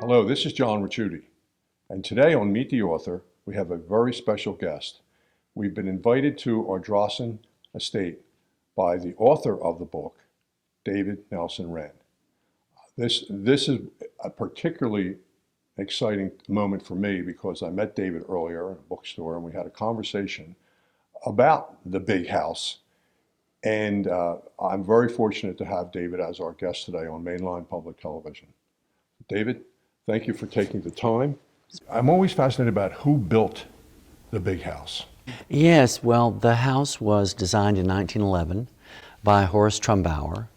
Hello, this is John Ricciuti, and today on Meet the Author, we have a very special guest. We've been invited to Ardrossan Estate by the author of the book, David Nelson Wren. This is a particularly exciting moment for me because I met David earlier in a bookstore and we had a conversation about the big house. And I'm very fortunate to have David as our guest today on Mainline Public Television. David, thank you for taking the time. I'm always fascinated about who built the big house. Yes, well, the house was designed in 1911 by Horace Trumbauer,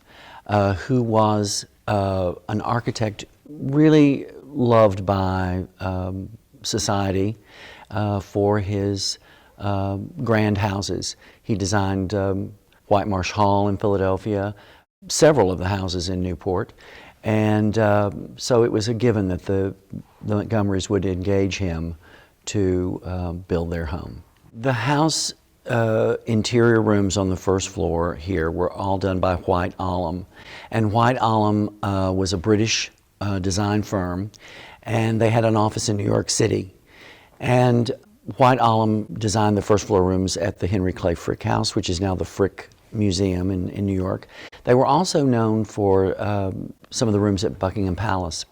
who was an architect really loved by society for his grand houses. He designed White Marsh Hall in Philadelphia, several of the houses in Newport, and so it was a given that the Montgomerys would engage him to build their home. The house interior rooms on the first floor here were all done by White Alum, and White Alum was a British design firm, and they had an office in New York City. And White Alum designed the first floor rooms at the Henry Clay Frick House, which is now the Frick Museum in New York. They were also known for some of the rooms at Buckingham Palace.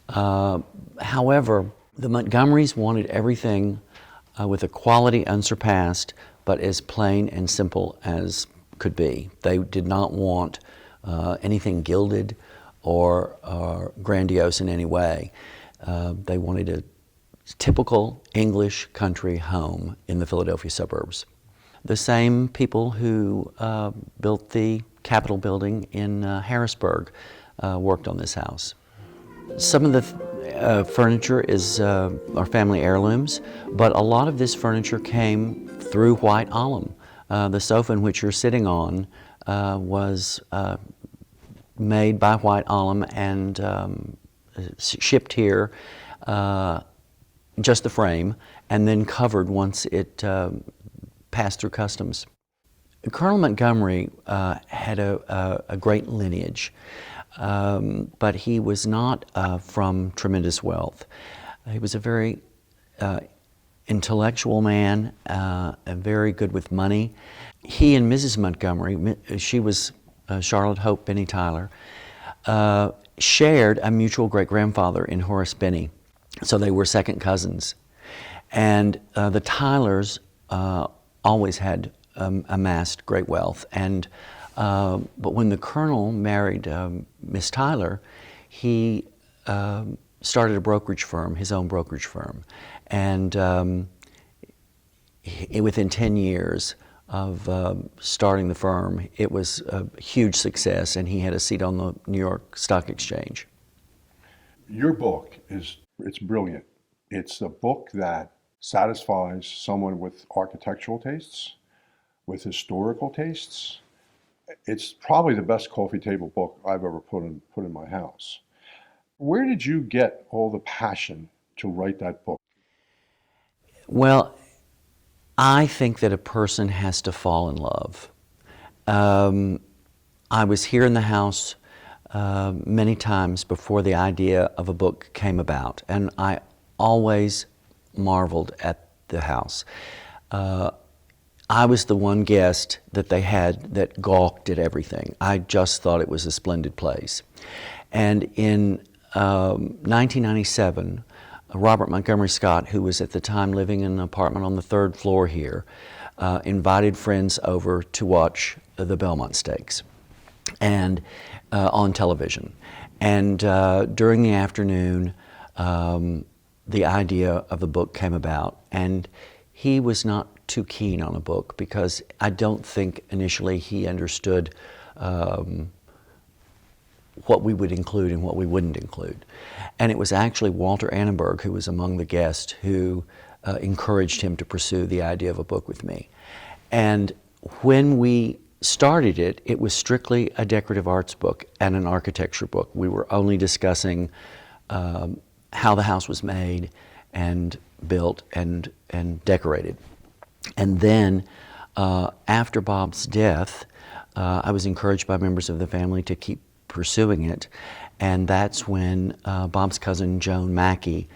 However, the Montgomerys wanted everything with a quality unsurpassed, but as plain and simple as could be. They did not want anything gilded or grandiose in any way. They wanted a typical English country home in the Philadelphia suburbs. The same people who built the Capitol building in Harrisburg worked on this house. Some of the furniture is our family heirlooms, but a lot of this furniture came through White Alum. The sofa in which you're sitting on was made by White Alum and shipped here, just the frame, and then covered once it passed through customs. Colonel Montgomery had a great lineage, but he was not from tremendous wealth. He was a very intellectual man, and very good with money. He and Mrs. Montgomery, she was Charlotte Hope Benny Tyler, shared a mutual great-grandfather in Horace Benny, so they were second cousins. And the Tylers always had amassed great wealth, and but when the Colonel married Miss Tyler, he started a brokerage firm, his own brokerage firm, and within 10 years of starting the firm, it was a huge success, and he had a seat on the New York Stock Exchange. Your book it's brilliant. It's a book that satisfies someone with architectural tastes, with historical tastes. It's probably the best coffee table book I've ever put in my house. Where did you get all the passion to write that book? Well, I think that a person has to fall in love. I was here in the house many times before the idea of a book came about, and I always marveled at the house. I was the one guest that they had that gawked at everything. I just thought it was a splendid place. And in 1997, Robert Montgomery Scott, who was at the time living in an apartment on the third floor here, invited friends over to watch the Belmont Stakes and on television. And during the afternoon, the idea of the book came about, and he was not too keen on a book because I don't think initially he understood what we would include and what we wouldn't include. And it was actually Walter Annenberg, who was among the guests, who encouraged him to pursue the idea of a book with me. And when we started it, it was strictly a decorative arts book and an architecture book. We were only discussing how the house was made and built and decorated. And then after Bob's death, I was encouraged by members of the family to keep pursuing it. And that's when Bob's cousin Joan Mackey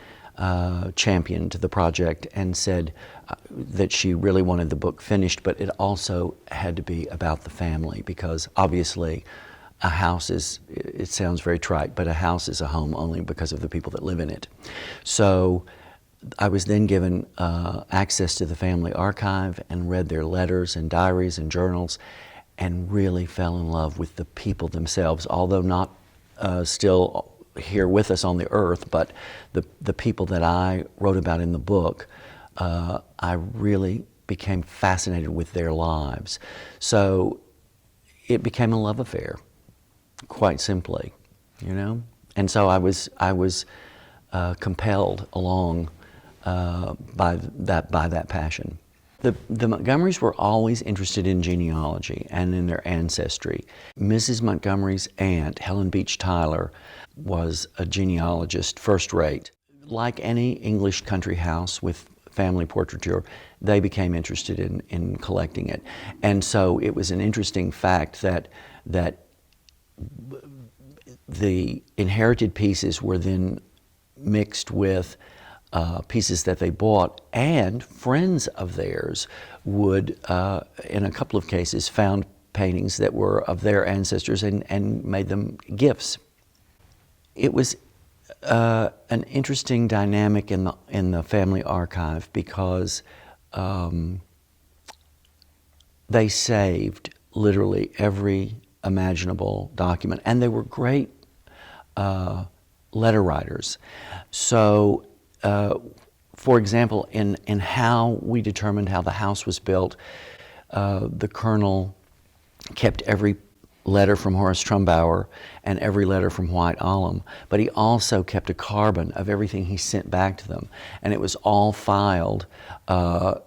championed the project and said that she really wanted the book finished, but it also had to be about the family, because obviously a house is, it sounds very trite, but a house is a home only because of the people that live in it. So I was then given access to the family archive and read their letters and diaries and journals, and really fell in love with the people themselves, although not still here with us on the earth, but the people that I wrote about in the book, I really became fascinated with their lives. So it became a love affair, quite simply, you know? And so I was compelled along by that passion. The Montgomerys were always interested in genealogy and in their ancestry. Mrs. Montgomery's aunt, Helen Beach Tyler, was a genealogist, first rate. Like any English country house with family portraiture, they became interested in collecting it. And so it was an interesting fact that the inherited pieces were then mixed with pieces that they bought, and friends of theirs would, in a couple of cases, found paintings that were of their ancestors and made them gifts. It was an interesting dynamic in the family archive, because they saved literally every imaginable document, and they were great letter writers. So for example, in how we determined how the house was built, the Colonel kept every letter from Horace Trumbauer and every letter from White Alum, but he also kept a carbon of everything he sent back to them, and it was all filed in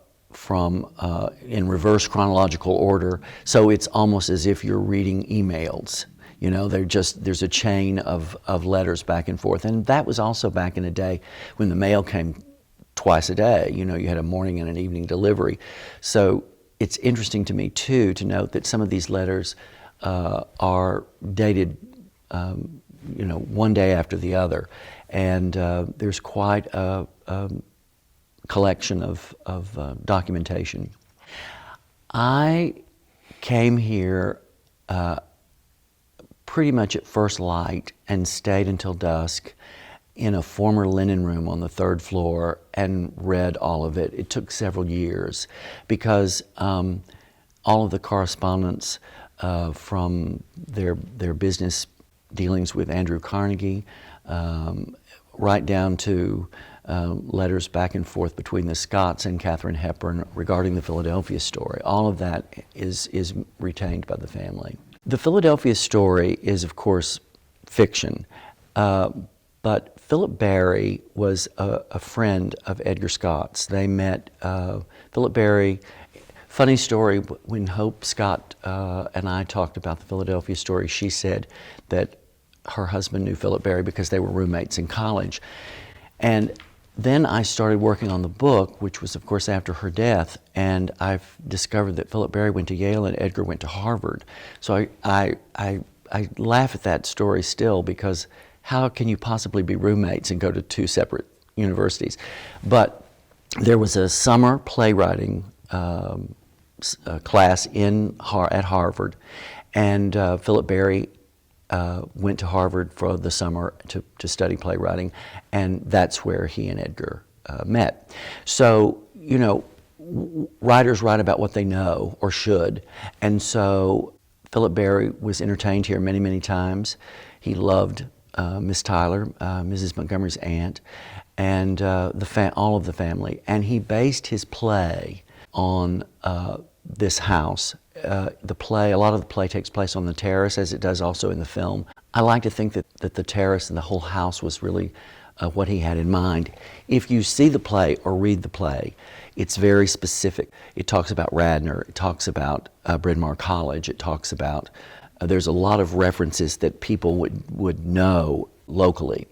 reverse chronological order, so it's almost as if you're reading emails. You know, there's a chain of letters back and forth. And that was also back in a day when the mail came twice a day. You know, you had a morning and an evening delivery. So it's interesting to me, too, to note that some of these letters are dated, you know, one day after the other. And there's quite a collection of documentation. I came here pretty much at first light and stayed until dusk in a former linen room on the third floor and read all of it. It took several years because all of the correspondence from their business dealings with Andrew Carnegie, right down to letters back and forth between the Scotts and Katharine Hepburn regarding the Philadelphia story, all of that is retained by the family. The Philadelphia story is, of course, fiction, but Philip Barry was a friend of Edgar Scott's. They met. Philip Barry, funny story, when Hope Scott and I talked about the Philadelphia story, she said that her husband knew Philip Barry because they were roommates in college. And then I started working on the book, which was, of course, after her death, and I've discovered that Philip Barry went to Yale and Edgar went to Harvard. So I laugh at that story still, because how can you possibly be roommates and go to two separate universities? But there was a summer playwriting class at Harvard, and Philip Barry went to Harvard for the summer to study playwriting, and that's where he and Edgar met. So, you know, writers write about what they know or should, and so Philip Barry was entertained here many, many times. He loved Miss Tyler, Mrs. Montgomery's aunt, and all of the family, and he based his play on this house. A lot of the play takes place on the terrace, as it does also in the film. I like to think that the terrace and the whole house was really what he had in mind. If you see the play or read the play, it's very specific. It talks about Radnor, it talks about Bryn Mawr College, it talks about, there's a lot of references that people would know locally.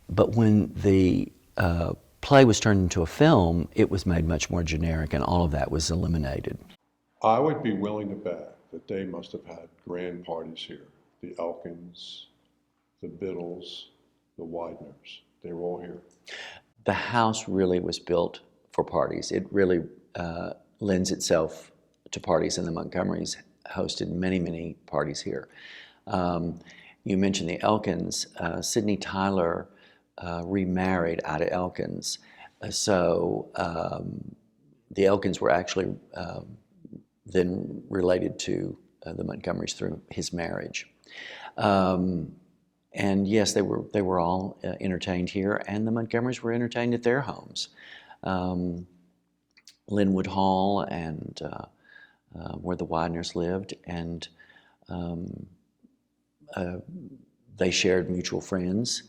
But when the play was turned into a film, it was made much more generic, and all of that was eliminated. I would be willing to bet that they must have had grand parties here. the Elkins, the Biddles, the Wideners. They were all here. The house really was built for parties. It really lends itself to parties, and the Montgomerys hosted many, many parties here. You mentioned the Elkins. Sidney Tyler remarried out of Elkins. So the Elkins were actually then related to the Montgomerys through his marriage. And yes, they were all entertained here, and the Montgomerys were entertained at their homes. Linwood Hall and where the Wideners lived, and they shared mutual friends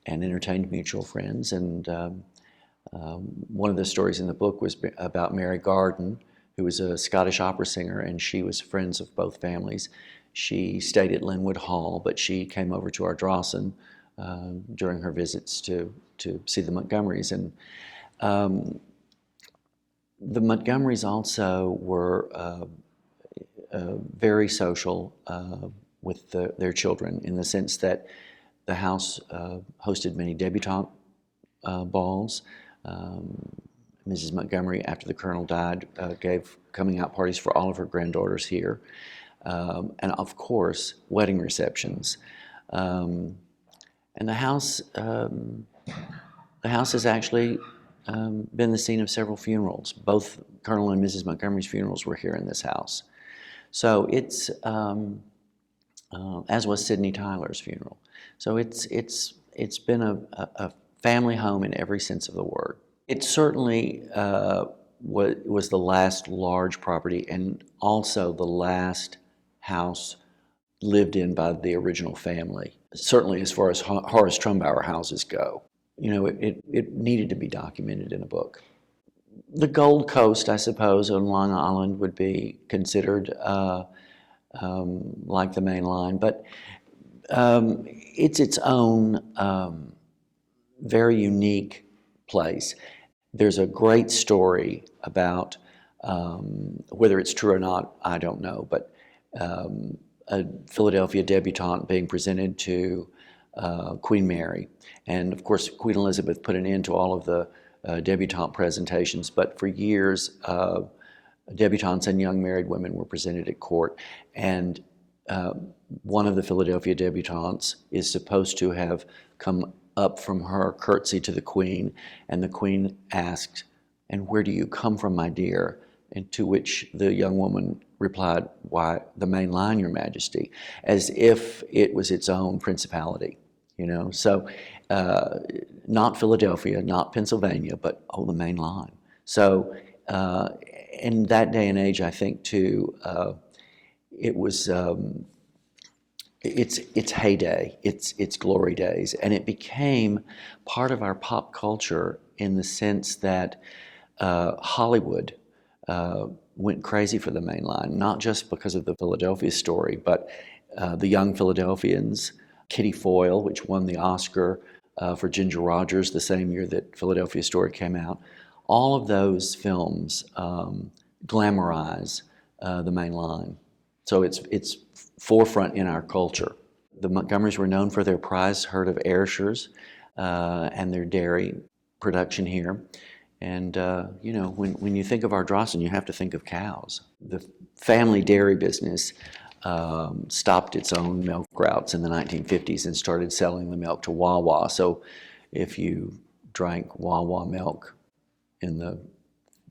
and entertained mutual friends. And one of the stories in the book was about Mary Garden, who was a Scottish opera singer, and she was friends of both families. She stayed at Linwood Hall, but she came over to Ardrossan during her visits to see the Montgomerys. And the Montgomerys also were very social with their children, in the sense that the house hosted many debutante balls. Mrs. Montgomery, after the Colonel died, gave coming out parties for all of her granddaughters here. And of course, wedding receptions. And the house has actually been the scene of several funerals. Both Colonel and Mrs. Montgomery's funerals were here in this house. So it's, as was Sidney Tyler's funeral. So it's been a family home in every sense of the word. It certainly was the last large property, and also the last house lived in by the original family, certainly as far as Horace Trumbauer houses go. You know, it needed to be documented in a book. The Gold Coast, I suppose, on Long Island would be considered like the main line, but it's its own very unique place. There's a great story about, whether it's true or not, I don't know, but a Philadelphia debutante being presented to Queen Mary. And of course, Queen Elizabeth put an end to all of the debutante presentations, but for years, debutantes and young married women were presented at court. And one of the Philadelphia debutantes is supposed to have come up from her curtsy to the Queen, and the Queen asked, "And where do you come from, my dear?" And to which the young woman replied, "Why, the main line, Your Majesty," as if it was its own principality, you know. So not Philadelphia, not Pennsylvania, but, oh, the main line. So in that day and age, I think, too, it was its heyday, its glory days, and it became part of our pop culture in the sense that Hollywood went crazy for the main line, not just because of the Philadelphia story, but the Young Philadelphians, Kitty Foyle, which won the Oscar for Ginger Rogers the same year that Philadelphia Story came out. All of those films glamorize the main line. So it's forefront in our culture. The Montgomerys were known for their prize herd of Ayrshires and their dairy production here. And, you know, when you think of Ardrossan, you have to think of cows. The family dairy business stopped its own milk routes in the 1950s and started selling the milk to Wawa. So if you drank Wawa milk in the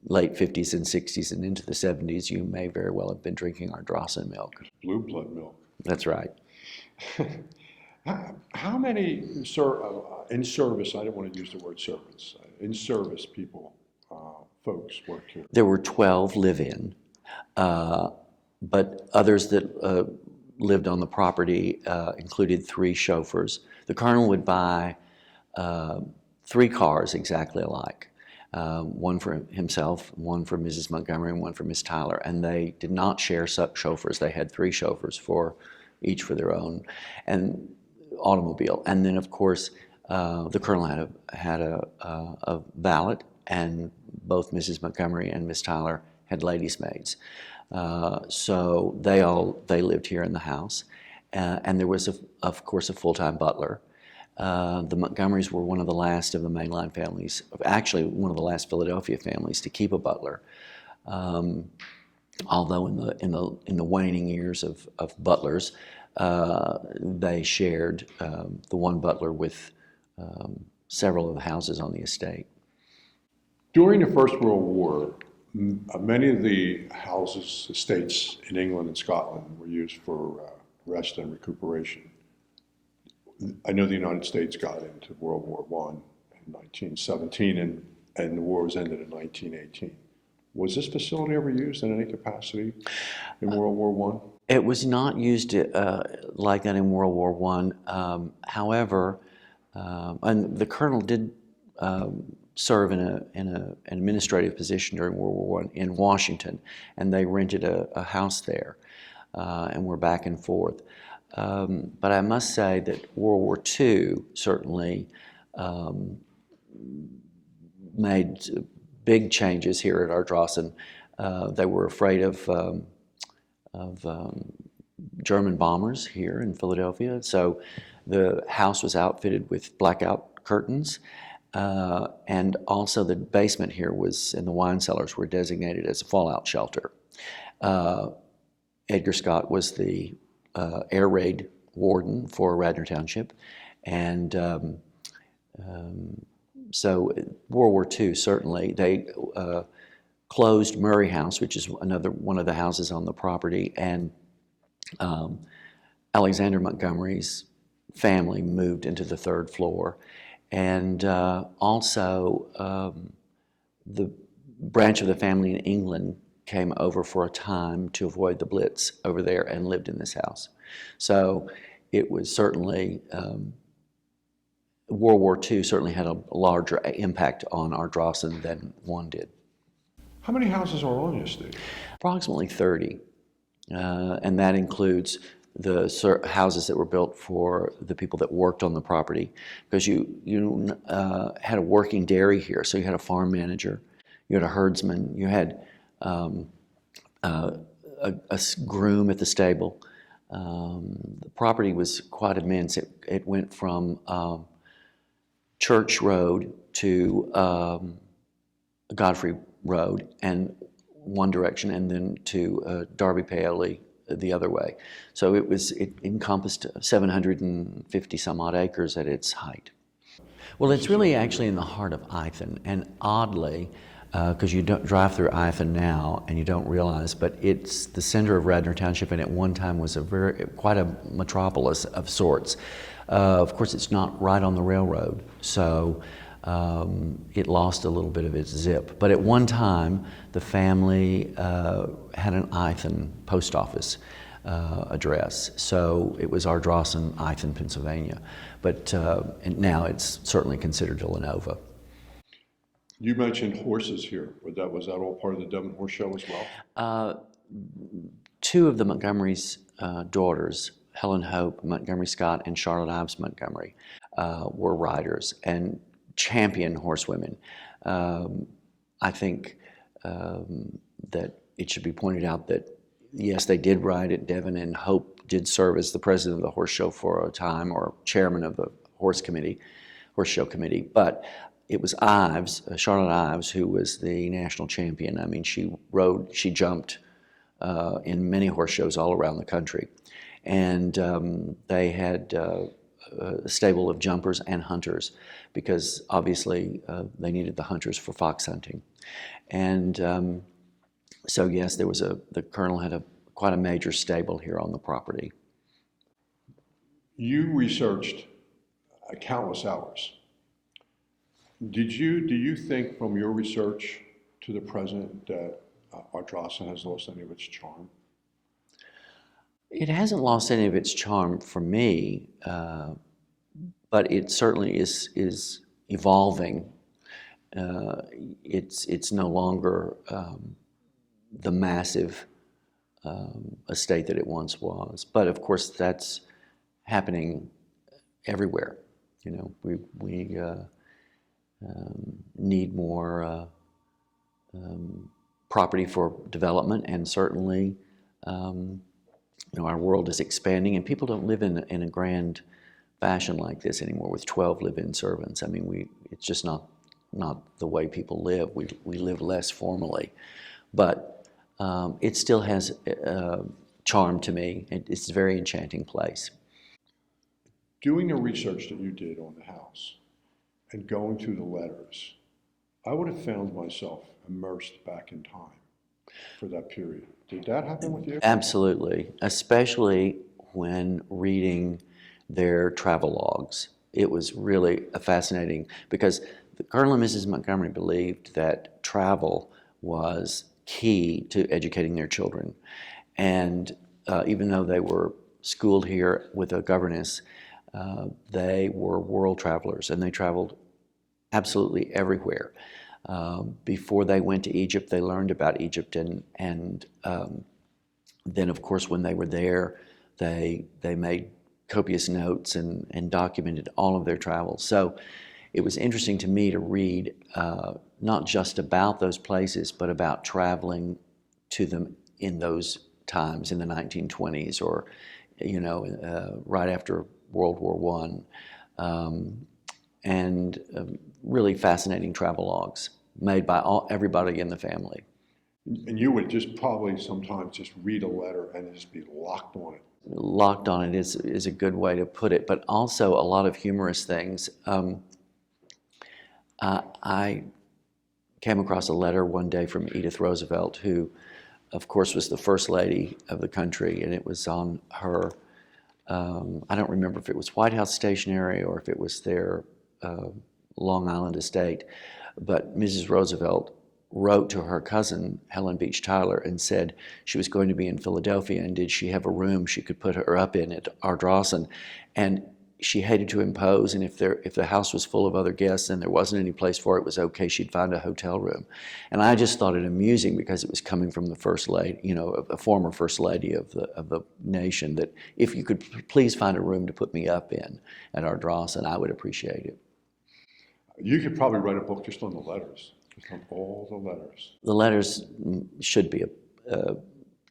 late 50s and 60s and into the 70s, you may very well have been drinking Ardrossan milk. Blue blood milk. That's right. How many in service, I don't want to use the word servants, in service people, folks work here? There were 12 live-in, but others that lived on the property included 3 chauffeurs. The Colonel would buy 3 cars exactly alike. One for himself, one for Mrs. Montgomery, and one for Miss Tyler. And they did not share chauffeurs. They had 3 chauffeurs, each for their own and automobile. And then, of course, the Colonel had a valet, and both Mrs. Montgomery and Miss Tyler had ladies' maids. So they lived here in the house. and there was, of course, a full-time butler. The Montgomerys were one of the last of the mainline families, actually one of the last Philadelphia families to keep a butler. Although in the waning years of butlers, they shared the one butler with several of the houses on the estate. During the First World War, many of the houses, estates in England and Scotland were used for rest and recuperation. I know the United States got into World War I in 1917, and the war was ended in 1918. Was this facility ever used in any capacity in World War I? It was not used like that in World War I. However, and the colonel did serve in an administrative position during World War I in Washington, and they rented a house there, and were back and forth. But I must say that World War II certainly made big changes here at Ardrossan. They were afraid of German bombers here in Philadelphia, so the house was outfitted with blackout curtains, and also the basement here was, and the wine cellars were designated as a fallout shelter. Edgar Scott was the air raid warden for Radner Township, and so World War II, certainly, they closed Murray House, which is another one of the houses on the property, and Alexander Montgomery's family moved into the third floor, and also the branch of the family in England came over for a time to avoid the Blitz over there and lived in this house. So it was certainly, World War II certainly had a larger impact on Ardrossan than one did. How many houses are on your estate? Approximately 30, and that includes the houses that were built for the people that worked on the property, because you had a working dairy here, so you had a farm manager, you had a herdsman, you had a groom at the stable. The property was quite immense. It went from Church Road to Godfrey Road and one direction, and then to Darby Paoli the other way. So it encompassed 750 some odd acres at its height. Well, it's really actually in the heart of Ithan, and oddly, because you don't drive through Ithan now and you don't realize, but it's the center of Radner Township, and at one time was quite a metropolis of sorts. Of course, it's not right on the railroad, so it lost a little bit of its zip. But at one time, the family had an Ithan post office address, so it was Ardrossan, Ithan, Pennsylvania. But and now it's certainly considered Villanova. You mentioned horses here. Was that all part of the Devon Horse Show as well? Two of the Montgomery's daughters, Helen Hope Montgomery Scott and Charlotte Ives Montgomery, were riders and champion horsewomen. I think that it should be pointed out that, yes, they did ride at Devon, and Hope did serve as the president of the horse show for a time, or chairman of the horse show committee, but it was Ives, Charlotte Ives, who was the national champion. I mean, she jumped in many horse shows all around the country. And they had a stable of jumpers and hunters, because obviously they needed the hunters for fox hunting. And so yes, the colonel had quite a major stable here on the property. You researched countless hours. Do you think from your research to the present that Ardrossan has lost any of its charm? It hasn't lost any of its charm for me, but it certainly is evolving. It's no longer the massive estate that it once was. But of course, that's happening everywhere. You know, we need more property for development, and certainly our world is expanding, and people don't live in a grand fashion like this anymore with 12 live-in servants. I mean, it's just not the way people live. We live less formally, but it still has charm to me. It's a very enchanting place. Doing the research that you did on the house and going through the letters, I would have found myself immersed back in time for that period. Did that happen with you? Absolutely, especially when reading their travel logs. It was really fascinating because the Colonel and Mrs. Montgomery believed that travel was key to educating their children. And even though they were schooled here with a governess, they were world travelers and they traveled absolutely everywhere. Before they went to Egypt, they learned about Egypt, and then, of course, when they were there, they made copious notes and documented all of their travels. So it was interesting to me to read not just about those places, but about traveling to them in those times in the 1920s, or right after World War I. And really fascinating travel logs made by everybody in the family. And you would just probably sometimes just read a letter and just be locked on it. Locked on it is a good way to put it, but also a lot of humorous things. I came across a letter one day from Edith Roosevelt, who, of course, was the first lady of the country, and it was on her, I don't remember if it was White House stationery or if it was their Long Island estate, but Mrs. Roosevelt wrote to her cousin, Helen Beach Tyler, and said she was going to be in Philadelphia, and did she have a room she could put her up in at Ardrossan. And she hated to impose, and if the house was full of other guests and there wasn't any place for it, it was okay, she'd find a hotel room. And I just thought it amusing because it was coming from the first lady, a former first lady of the nation, that if you could please find a room to put me up in at Ardrossan, I would appreciate it. You could probably write a book just on the letters, just on all the letters. The letters should be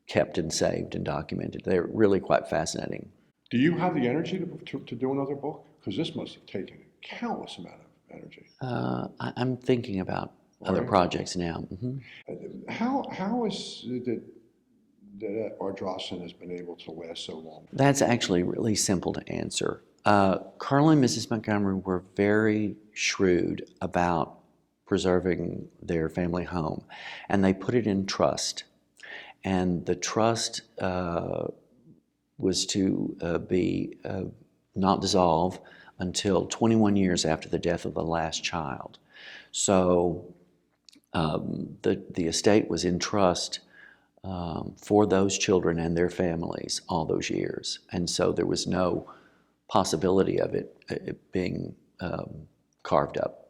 kept and saved and documented. They're really quite fascinating. Do you have the energy to do another book? Because this must have taken a countless amount of energy. I'm thinking about other projects now. Mm-hmm. How is it that Ardrossan has been able to last so long? That's actually really simple to answer. Colonel and Mrs. Montgomery were very shrewd about preserving their family home, and they put it in trust. And the trust was to be not dissolve until 21 years after the death of the last child. So the estate was in trust for those children and their families all those years. And so there was no possibility of it being carved up.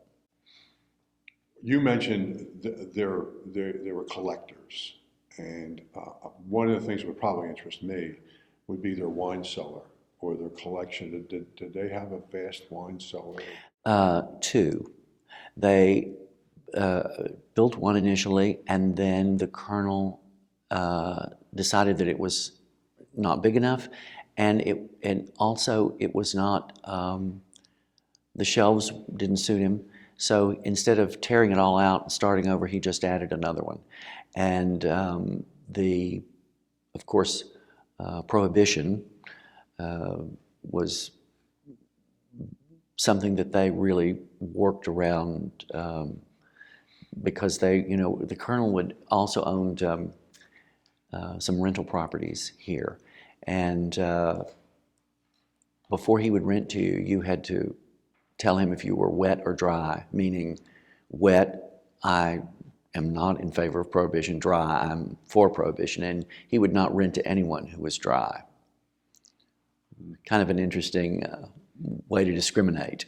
You mentioned there were collectors, and one of the things that would probably interest me would be their wine cellar or their collection. Did they have a vast wine cellar? Two. They built one initially, and then the colonel decided that it was not big enough, and also it was not, the shelves didn't suit him. So instead of tearing it all out and starting over, he just added another one. And of course, Prohibition was something that they really worked around because the colonel would also owned some rental properties here. And before he would rent to you, you had to tell him if you were wet or dry, meaning wet, I am not in favor of Prohibition. Dry, I'm for Prohibition. And he would not rent to anyone who was dry. Kind of an interesting way to discriminate.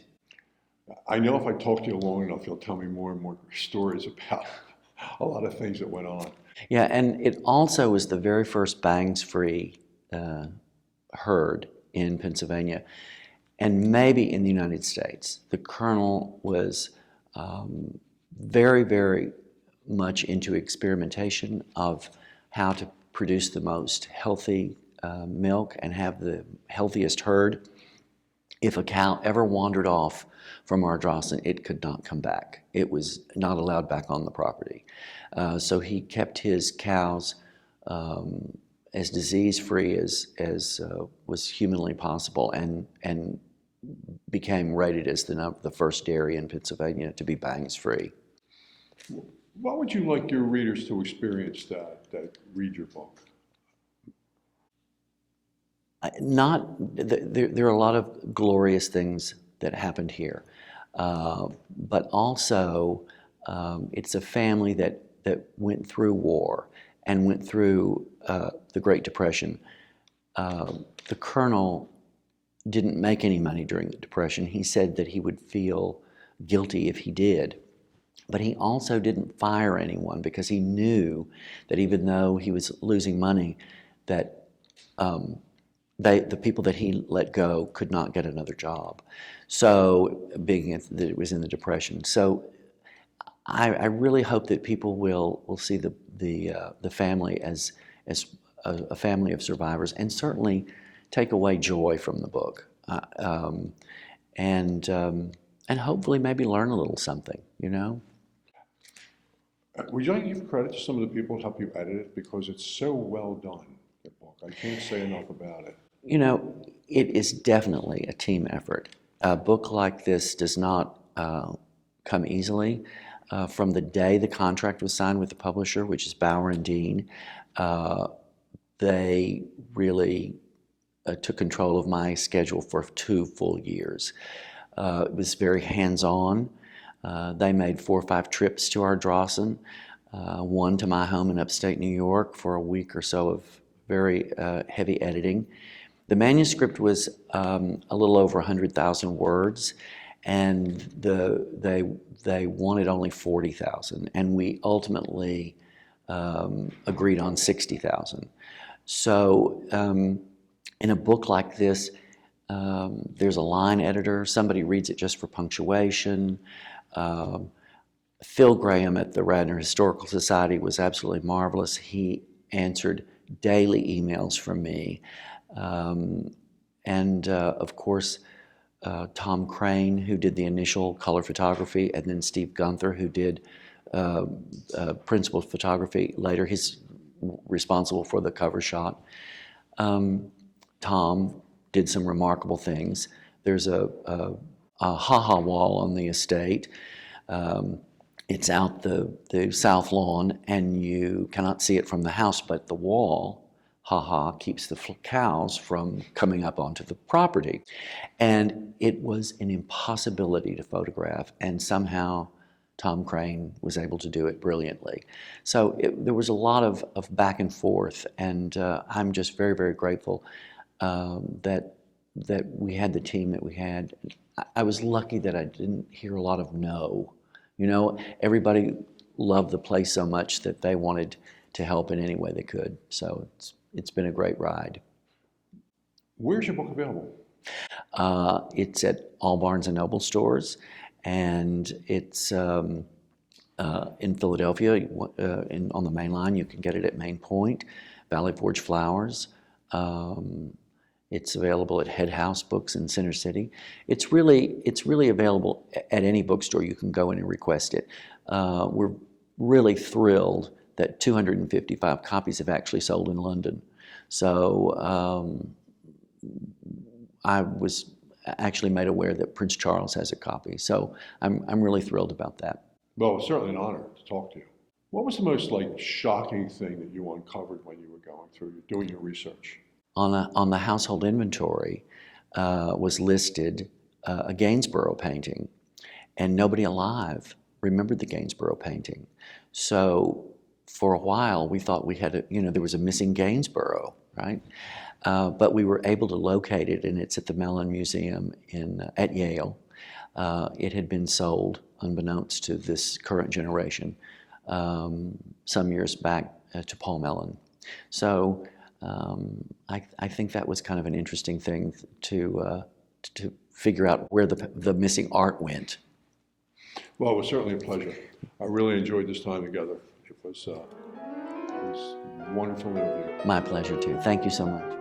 I know if I talk to you long enough, you'll tell me more and more stories about a lot of things that went on. Yeah, and it also was the very first bangsfree herd in Pennsylvania, and maybe in the United States. The colonel was very, very much into experimentation of how to produce the most healthy milk and have the healthiest herd. If a cow ever wandered off from Ardrossan, it could not come back. It was not allowed back on the property. So he kept his cows as disease-free as was humanly possible, and became rated as the first dairy in Pennsylvania to be bangs-free. What would you like your readers to experience that read your book? There are a lot of glorious things that happened here, but also it's a family that went through war and went through the Great Depression. The Colonel didn't make any money during the Depression. He said that he would feel guilty if he did. But he also didn't fire anyone because he knew that even though he was losing money, that the people that he let go could not get another job. So, being that it was in the Depression. So, I really hope that people will see the family as a family of survivors, and certainly take away joy from the book, and hopefully maybe learn a little something, you know. Would you like to give credit to some of the people who helped you edit it? Because it's so well done, the book. I can't say enough about it. You know, it is definitely a team effort. A book like this does not come easily. From the day the contract was signed with the publisher, which is Bauer and Dean, they really took control of my schedule for 2 full years. It was very hands-on. They made 4 or 5 trips to Ardrossan, one to my home in upstate New York for a week or so of very heavy editing. The manuscript was a little over 100,000 words, and they wanted only 40,000, and we ultimately agreed on 60,000. So in a book like this, there's a line editor. Somebody reads it just for punctuation. Phil Graham at the Radner Historical Society was absolutely marvelous. He answered daily emails from me. And of course, Tom Crane, who did the initial color photography, and then Steve Gunther, who did principal photography later. He's responsible for the cover shot. Tom did some remarkable things. There's a ha-ha wall on the estate. It's out the south lawn, and you cannot see it from the house, but the wall, ha-ha, keeps the cows from coming up onto the property. And it was an impossibility to photograph, and somehow Tom Crane was able to do it brilliantly. So there was a lot of back and forth, and I'm just very, very grateful that we had the team that we had. I was lucky that I didn't hear a lot of no. You know, everybody loved the place so much that they wanted to help in any way they could. So it's been a great ride. Where's your book available? It's at all Barnes and Noble stores, and it's in Philadelphia. On the main line, you can get it at Main Point, Valley Forge Flowers. It's available at Head House Books in Center City. It's really available at any bookstore. You can go in and request it. We're really thrilled that 255 copies have actually sold in London. So I was actually made aware that Prince Charles has a copy. So I'm really thrilled about that. Well, it's certainly an honor to talk to you. What was the most shocking thing that you uncovered when you were going through doing your research? On the household inventory was listed a Gainsborough painting, and nobody alive remembered the Gainsborough painting. So for a while we thought we had there was a missing Gainsborough, right? But we were able to locate it, and it's at the Mellon Museum at Yale. It had been sold, unbeknownst to this current generation, some years back to Paul Mellon. So I think that was kind of an interesting thing to figure out where the missing art went. Well, it was certainly a pleasure. I really enjoyed this time together. It was wonderful interview. My pleasure too. Thank you so much.